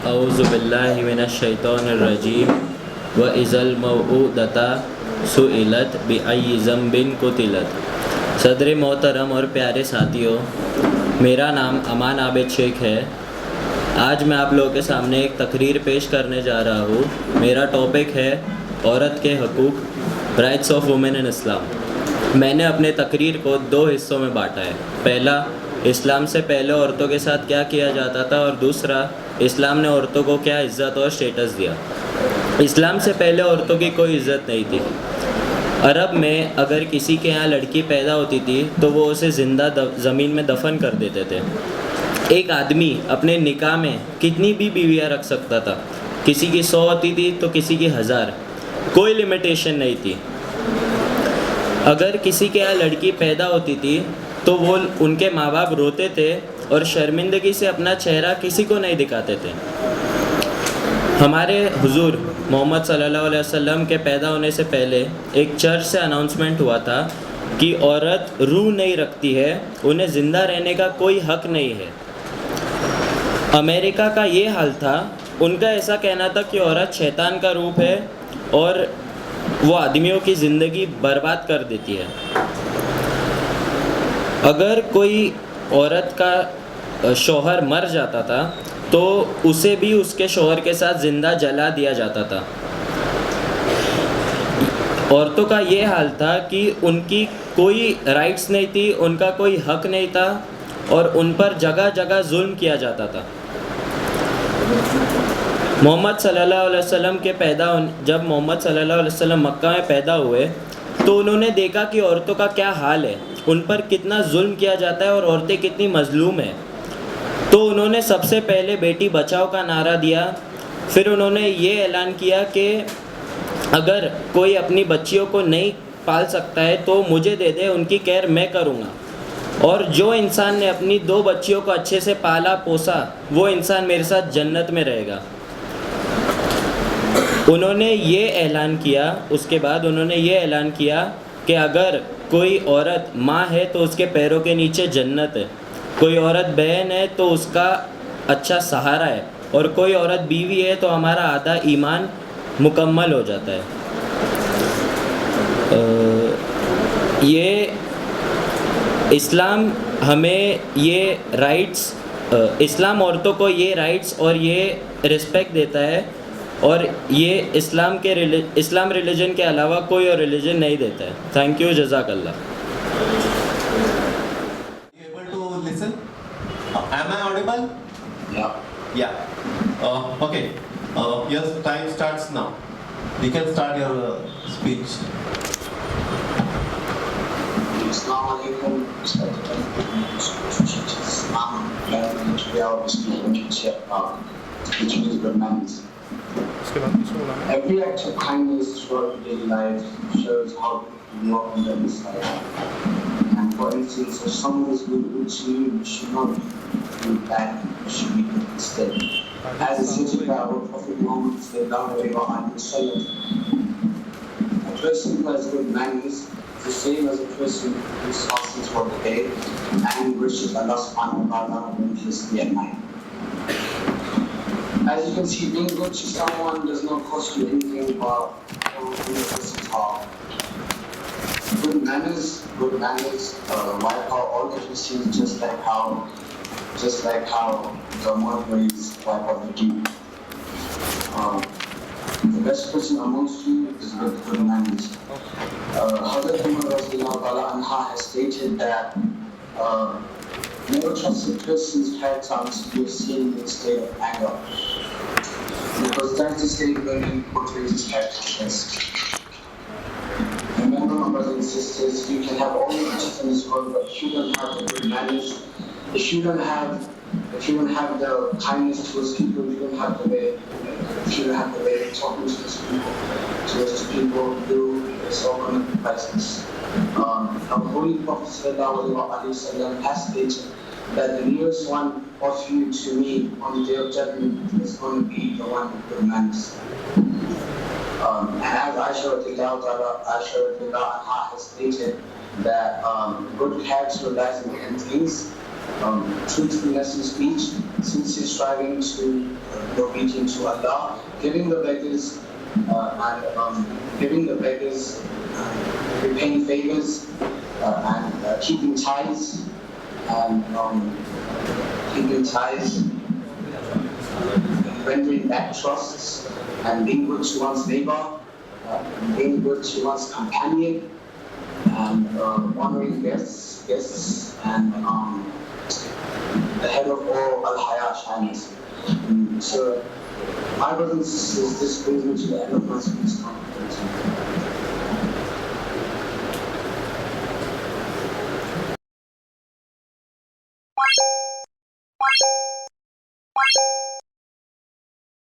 اعوذ باللہ من الشیطان الرجیم وَإِذَا الْمَوْءُودَةُ سُئِلَتْ بِأَيِّ ذَنبٍ قُتِلَتْ۔ صدر محترم اور پیارے ساتھیوں، میرا نام امان عابد شیخ ہے۔ آج میں آپ لوگوں کے سامنے ایک تقریر پیش کرنے جا رہا ہوں۔ میرا ٹاپک ہے عورت کے حقوق، رائٹس آف وومن ان اسلام۔ میں نے اپنے تقریر کو 2 حصوں میں بانٹا ہے۔ پہلا، اسلام سے پہلے عورتوں کے ساتھ کیا کیا جاتا تھا، اور دوسرا، اسلام نے عورتوں کو کیا عزت اور اسٹیٹس دیا۔ اسلام سے پہلے عورتوں کی کوئی عزت نہیں تھی۔ عرب میں اگر کسی کے یہاں لڑکی پیدا ہوتی تھی تو وہ اسے زندہ زمین میں دفن کر دیتے تھے۔ ایک آدمی اپنے نکاح میں کتنی بھی بیویاں رکھ سکتا تھا، کسی کی 100 ہوتی تھی تو کسی کی 1000، کوئی لمیٹیشن نہیں تھی۔ اگر کسی کے یہاں لڑکی پیدا ہوتی تھی تو وہ ان کے ماں باپ روتے تھے اور شرمندگی سے اپنا چہرہ کسی کو نہیں دکھاتے تھے۔ ہمارے حضور محمد صلی اللہ علیہ وسلم کے پیدا ہونے سے پہلے ایک چرچ سے اناؤنسمنٹ ہوا تھا کہ عورت روح نہیں رکھتی ہے، انہیں زندہ رہنے کا کوئی حق نہیں ہے۔ امریکہ کا یہ حال تھا، ان کا ایسا کہنا تھا کہ عورت شیطان کا روپ ہے اور وہ آدمیوں کی زندگی برباد کر دیتی ہے۔ اگر کوئی عورت کا شوہر مر جاتا تھا تو اسے بھی اس کے شوہر کے ساتھ زندہ جلا دیا جاتا تھا۔ عورتوں کا یہ حال تھا کہ ان کی کوئی رائٹس نہیں تھی، ان کا کوئی حق نہیں تھا، اور ان پر جگہ جگہ ظلم کیا جاتا تھا۔ محمد صلی اللہ علیہ وسلم کے جب محمد صلی اللہ علیہ وسلم مکہ میں پیدا ہوئے تو انہوں نے دیکھا کہ عورتوں کا کیا حال ہے، ان پر کتنا ظلم کیا جاتا ہے اور عورتیں کتنی مظلوم ہیں۔ تو انہوں نے سب سے پہلے بیٹی بچاؤ کا نعرہ دیا۔ پھر انہوں نے یہ اعلان کیا کہ اگر کوئی اپنی بچیوں کو نہیں پال سکتا ہے تو مجھے دے دے، ان کی کیئر میں کروں گا، اور جو انسان نے اپنی 2 بچیوں کو اچھے سے پالا پوسا وہ انسان میرے ساتھ جنت میں رہے گا۔ انہوں نے یہ اعلان کیا، اس کے بعد انہوں نے یہ اعلان کیا کہ اگر کوئی عورت ماں ہے تو اس کے پیروں کے نیچے جنت ہے، کوئی عورت بہن ہے تو اس کا اچھا سہارا ہے، اور کوئی عورت بیوی ہے تو ہمارا آدھا ایمان مکمل ہو جاتا ہے۔ یہ اسلام ہمیں یہ رائٹس، اسلام عورتوں کو یہ رائٹس اور یہ رسپیکٹ دیتا ہے، اور یہ اسلام ریلیجن کے علاوہ کوئی اور ریلیجن نہیں دیتا ہے۔ تھینک یو، جزاک اللہ۔ Am I audible? Yeah. Yeah. Okay. Your time starts now. You can start your speech. Assalamu alaikum. Today I will be speaking to Sheikh, which is good manners. Every act of kindness throughout daily life shows how you are on the inside. And for instance, if someone is good to you, you should not be bad, you should be good instead. As is stated by our Prophet Muhammad sallallahu alaihi wasallam, a person who has good manners is the same as a person who fastens for the day and worships Allah subhanahu wa ta'ala religiously at night. As you can see, being good to someone does not cost you anything but doing a person's heart. Good manners wipe out all the issues, just like how the mulberries wipe out the dew. The best person amongst you is with good manners. Hazrat Umar radhiyallahu ta'ala anha has stated that never trust a person's character until you have seen him in a state of anger, because that's the state when he portrays his character best. Remember, my brothers and sisters, you can have all the riches in this world, but if you don't have the good manners, if you don't have the kindness towards people, if you don't have the way of talking to those people, it's all going to be priceless. Our Holy Prophet sallallahu alaihi wasallam has stated that the nearest one of you to me on the day of judgment is going to be the one with good manners. And as Aisha radhiyallahu anha has stated that good character lies in 10 things, truthfulness in speech, sincere striving to be obedient to Allah, giving the beggars repaying favors, and keeping ties, and rendering back trusts, and being good to one's neighbor, being good to one's companion, and honoring guests, and the head of all Al-Haya Chinese. So, my brothers and sisters, this brings me to the end of my speech.